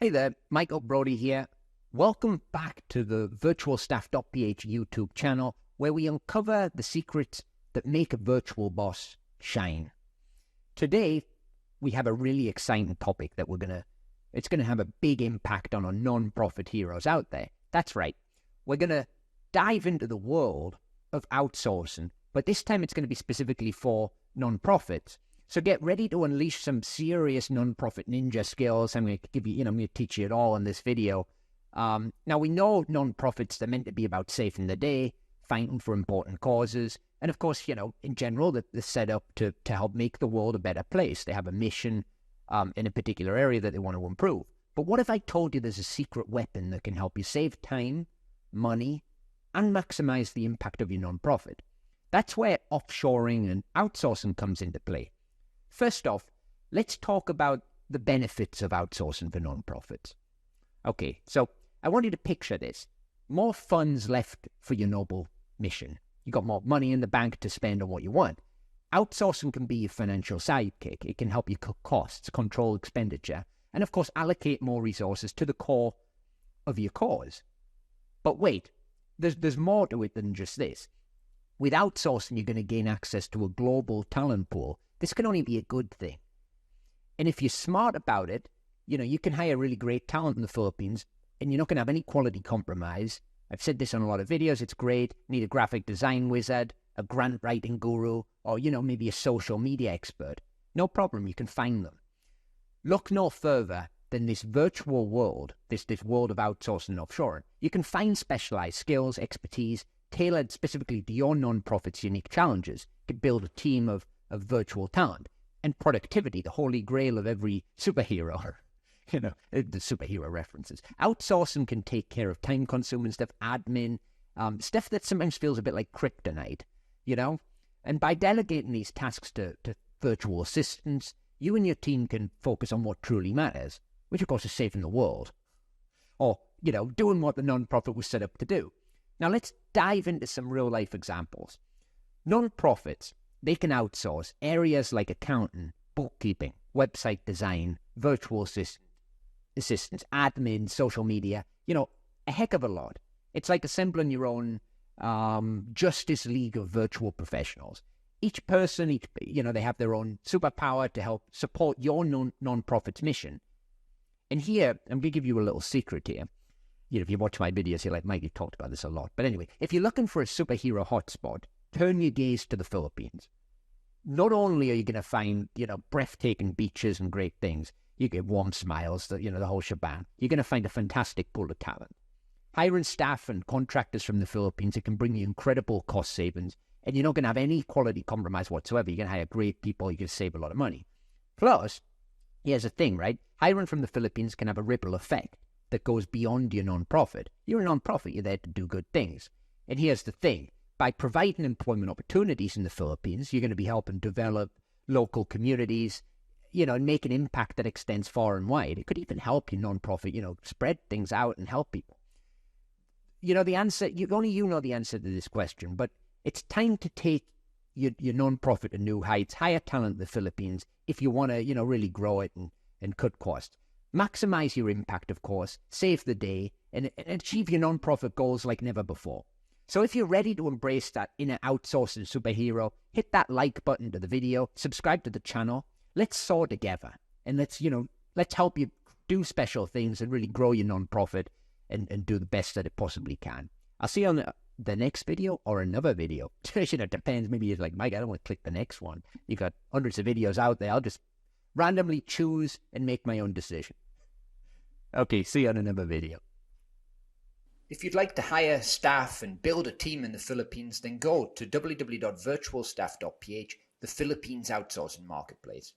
Hey there, Michael Brody here. Welcome back to the VirtualStaff.ph YouTube channel, where we uncover the secrets that make a virtual boss shine. Today, we have a really exciting topic that it's gonna have a big impact on our non-profit heroes out there. That's right. We're gonna dive into the world of outsourcing, but this time it's gonna be specifically for non-profits. So get ready to unleash some serious non-profit ninja skills. I'm going to give you, I'm going to teach you it all in this video. Now, we know non-profits, they're meant to be about saving the day, fighting for important causes. And of course, in general, they're set up to help make the world a better place. They have a mission in a particular area that they want to improve. But what if I told you there's a secret weapon that can help you save time, money, and maximize the impact of your non-profit? That's where offshoring and outsourcing comes into play. First off, let's talk about the benefits of outsourcing for nonprofits. Okay, so I want you to picture this. More funds left for your noble mission. You got more money in the bank to spend on what you want. Outsourcing can be your financial sidekick. It can help you cut costs, control expenditure, and of course allocate more resources to the core of your cause. But wait, there's more to it than just this. With outsourcing, you're going to gain access to a global talent pool. This can only be a good thing. And if you're smart about it, you can hire really great talent in the Philippines and you're not going to have any quality compromise. I've said this on a lot of videos. It's great. Need a graphic design wizard, a grant writing guru, or, maybe a social media expert. No problem. You can find them. Look no further than this virtual world, this world of outsourcing and offshoring. You can find specialized skills, expertise, tailored specifically to your non-profit's unique challenges. You can build a team of virtual talent and productivity, the holy grail of every superhero, the superhero references. Outsourcing can take care of time-consuming stuff, admin, stuff that sometimes feels a bit like kryptonite, And by delegating these tasks to virtual assistants, you and your team can focus on what truly matters, which of course is saving the world, or, doing what the non-profit was set up to do. Now let's dive into some real-life examples. Non-profits, they can outsource areas like accounting, bookkeeping, website design, virtual assistants, admin, social media, a heck of a lot. It's like assembling your own Justice League of virtual professionals. Each person, they have their own superpower to help support your non-profit's mission. And here, I'm going to give you a little secret here. If you watch my videos, you're like, Mike, you've talked about this a lot. But anyway, if you're looking for a superhero hotspot, turn your gaze to the Philippines. Not only are you going to find, breathtaking beaches and great things, you get warm smiles, the whole shebang. You're going to find a fantastic pool of talent. Hiring staff and contractors from the Philippines, it can bring you incredible cost savings, and you're not going to have any quality compromise whatsoever. You're going to hire great people. You're going to save a lot of money. Plus, here's the thing, right? Hiring from the Philippines can have a ripple effect that goes beyond your non-profit. You're a non-profit. You're there to do good things. And here's the thing. By providing employment opportunities in the Philippines, you're going to be helping develop local communities, and make an impact that extends far and wide. It could even help your non-profit, spread things out and help people. The answer, only you know the answer to this question, but it's time to take your non-profit to new heights, hire talent in the Philippines if you want to, really grow it and cut costs. Maximize your impact, of course, save the day, and achieve your non-profit goals like never before. So if you're ready to embrace that inner outsourcing superhero, hit that like button to the video, subscribe to the channel. Let's soar together, and let's help you do special things and really grow your non-profit and do the best that it possibly can. I'll see you on the next video or another video. It depends. Maybe you're like, Mike, I don't want to click the next one. You've got hundreds of videos out there. I'll just randomly choose and make my own decision. Okay, see you on another video. If you'd like to hire staff and build a team in the Philippines, then go to www.virtualstaff.ph, the Philippines outsourcing marketplace.